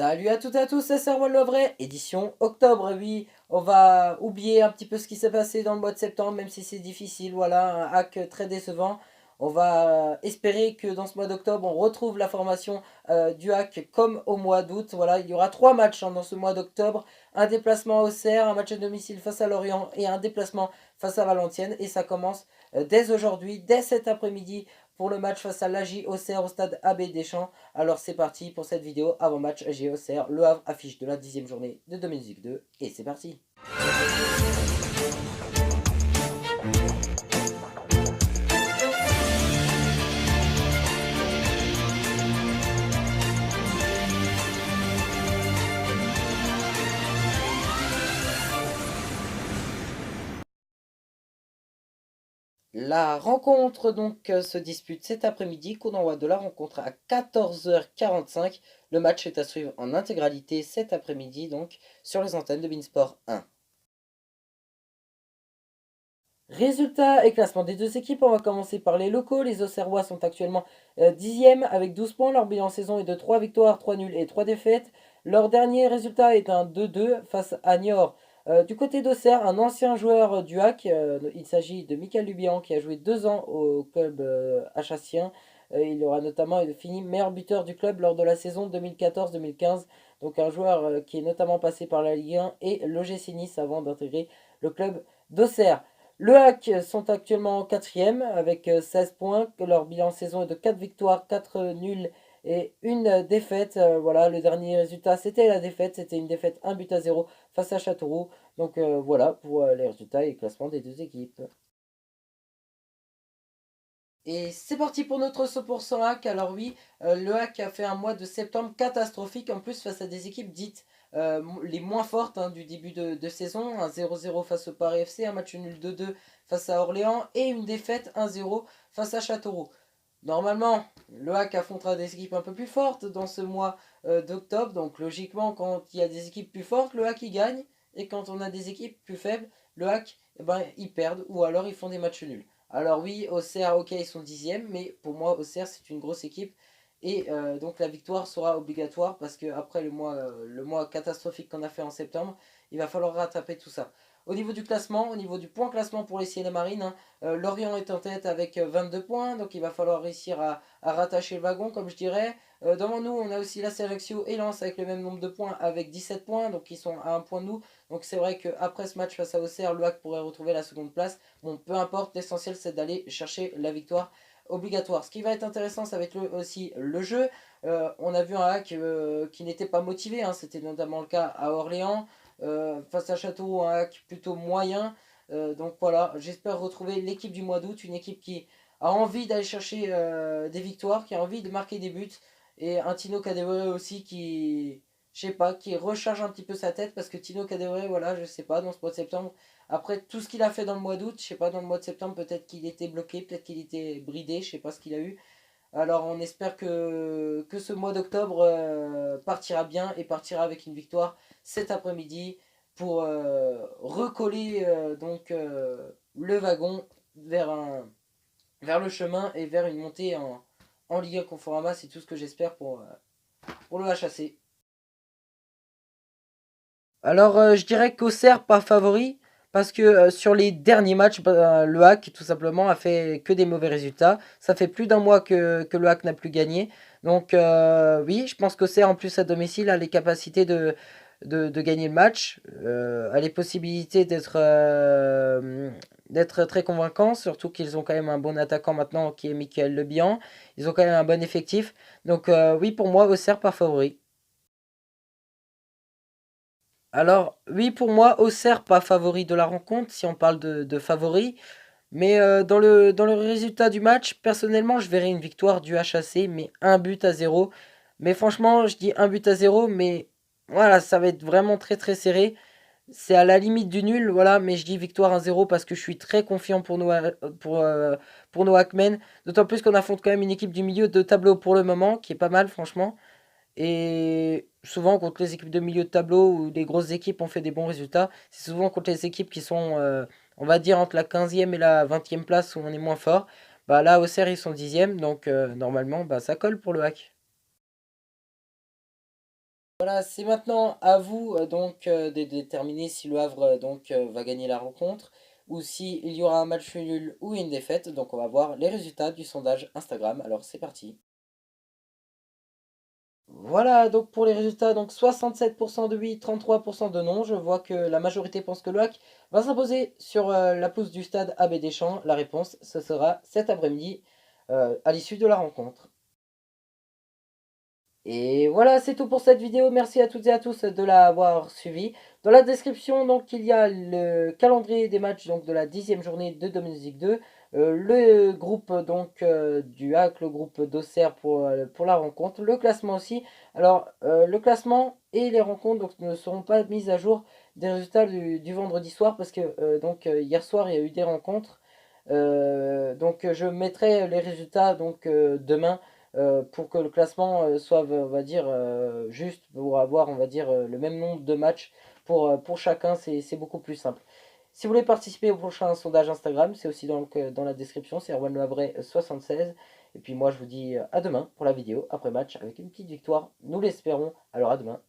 Salut à toutes et à tous, c'est Serwan Lovray, édition octobre. Oui, on va oublier un petit peu ce qui s'est passé dans le mois de septembre, même si c'est difficile. Voilà, un hack très décevant. On va espérer que dans ce mois d'octobre, on retrouve la formation du hack comme au mois d'août. Voilà, il y aura trois matchs dans ce mois d'octobre. Un déplacement à Auxerre, un match à domicile face à Lorient et un déplacement face à Valenciennes. Et ça commence dès aujourd'hui, dès cet après-midi, pour le match face à l'AJ Auxerre au stade AB Deschamps. Alors c'est parti pour cette vidéo avant-match AG Auxerre. Le Havre affiche de la 10e journée de 2022 et c'est parti. La rencontre donc se dispute cet après-midi. Coup d'envoi de la rencontre à 14h45. Le match est à suivre en intégralité cet après-midi donc sur les antennes de Beansport 1. Résultats et classement des deux équipes, on va commencer par les locaux. Les Auxerrois sont actuellement 10e avec 12 points. Leur bilan saison est de 3 victoires, 3 nuls et 3 défaites. Leur dernier résultat est un 2-2 face à Niort. Du côté d'Auxerre, un ancien joueur du HAC, il s'agit de Michael Lubian qui a joué 2 ans au club achassien. Il aura notamment fini meilleur buteur du club lors de la saison 2014-2015. Donc un joueur qui est notamment passé par la Ligue 1 et l'OGC Nice avant d'intégrer le club d'Auxerre. Le HAC sont actuellement en quatrième avec 16 points. Leur bilan saison est de 4 victoires, 4 nuls et une défaite. Voilà, le dernier résultat c'était la défaite. C'était une défaite 1-0 face à Châteauroux. Donc voilà pour les résultats et le classement des deux équipes. Et c'est parti pour notre 100% hack. Alors oui, le hack a fait un mois de septembre catastrophique, en plus face à des équipes dites les moins fortes du début de saison. Un 0-0 face au Paris FC, un match nul 2-2 face à Orléans et une défaite 1-0 face à Châteauroux. Normalement, le hack affrontera des équipes un peu plus fortes dans ce mois d'octobre. Donc logiquement, quand il y a des équipes plus fortes, le hack il gagne. Et quand on a des équipes plus faibles, le hack, eh ben, ils perdent ou alors ils font des matchs nuls. Alors oui, Auxerre, ok, ils sont 10e, mais pour moi, Auxerre, c'est une grosse équipe. Et donc la victoire sera obligatoire parce que après le mois catastrophique qu'on a fait en septembre, il va falloir rattraper tout ça. Au niveau du classement, au niveau du point classement pour les Ciel et Marines, hein, Lorient est en tête avec 22 points, donc il va falloir réussir à rattacher le wagon, comme je dirais. Devant nous, on a aussi la Serexio et Lens avec le même nombre de points, avec 17 points, donc ils sont à un point de nous. Donc c'est vrai qu'après ce match face à Auxerre, le HAC pourrait retrouver la seconde place. Bon, peu importe, l'essentiel c'est d'aller chercher la victoire obligatoire. Ce qui va être intéressant, ça va être aussi le jeu. On a vu un hack qui n'était pas motivé, hein. C'était notamment le cas à Orléans. Face à Château, un hack plutôt moyen. Donc voilà, j'espère retrouver l'équipe du mois d'août, une équipe qui a envie d'aller chercher des victoires, qui a envie de marquer des buts. Et un Tino Kadewere aussi qui, je sais pas, qui recharge un petit peu sa tête parce que Tino Kadewere, voilà, je sais pas, dans ce mois de septembre, après tout ce qu'il a fait dans le mois d'août, je sais pas, dans le mois de septembre, peut-être qu'il était bloqué, peut-être qu'il était bridé, je sais pas ce qu'il a eu. Alors on espère que ce mois d'octobre partira bien et partira avec une victoire cet après-midi pour recoller le wagon vers, vers le chemin et vers une montée en Ligue 1 Conforama. C'est tout ce que j'espère pour le HAC. Alors, je dirais qu'Auxerre, pas favori, parce que sur les derniers matchs, bah, le HAC, tout simplement, a fait que des mauvais résultats. Ça fait plus d'un mois que le HAC n'a plus gagné. Donc, oui, je pense qu'Auxerre, en plus à domicile, a les capacités de gagner le match, a les possibilités d'être très convaincants, surtout qu'ils ont quand même un bon attaquant maintenant qui est Michael Lebihan. Ils ont quand même un bon effectif. Donc, oui, pour moi, Auxerre, pas favori. Alors, oui, pour moi, Auxerre, pas favori de la rencontre, si on parle de favori. Mais dans le résultat du match, personnellement, je verrais une victoire du HAC, mais 1 but à 0. Mais franchement, je dis 1 but à 0, mais voilà, ça va être vraiment très très serré. C'est à la limite du nul, voilà, mais je dis victoire 1-0 parce que je suis très confiant pour nos Hackmen. D'autant plus qu'on affronte quand même une équipe du milieu de tableau pour le moment, qui est pas mal, franchement. Et souvent, contre les équipes de milieu de tableau ou des grosses équipes ont fait des bons résultats, c'est souvent contre les équipes qui sont, on va dire, entre la 15e et la 20e place où on est moins fort. Bah là, Auxerre, ils sont 10e, donc normalement, bah, ça colle pour le hack. Voilà, c'est maintenant à vous de déterminer si le Havre va gagner la rencontre ou si il y aura un match nul ou une défaite. Donc on va voir les résultats du sondage Instagram. Alors c'est parti. Voilà, donc pour les résultats, donc 67% de oui, 33% de non. Je vois que la majorité pense que le HAC va s'imposer sur la pelouse du stade Abbé Deschamps. La réponse, ce sera cet après-midi à l'issue de la rencontre. Et voilà, c'est tout pour cette vidéo. Merci à toutes et à tous de l'avoir suivi. Dans la description, donc, il y a le calendrier des matchs donc, de la 10e journée de Domestic 2, le groupe du HAC, le groupe d'Auxerre pour la rencontre, le classement aussi. Alors, le classement et les rencontres ne seront pas mises à jour des résultats du vendredi soir parce que hier soir, il y a eu des rencontres. Je mettrai les résultats demain pour que le classement soit, on va dire, juste, pour avoir, on va dire, le même nombre de matchs pour chacun, c'est beaucoup plus simple. Si vous voulez participer au prochain sondage Instagram, c'est aussi dans la description, c'est Erwan Lavray 76. Et puis moi, je vous dis à demain pour la vidéo après match avec une petite victoire, nous l'espérons. Alors à demain.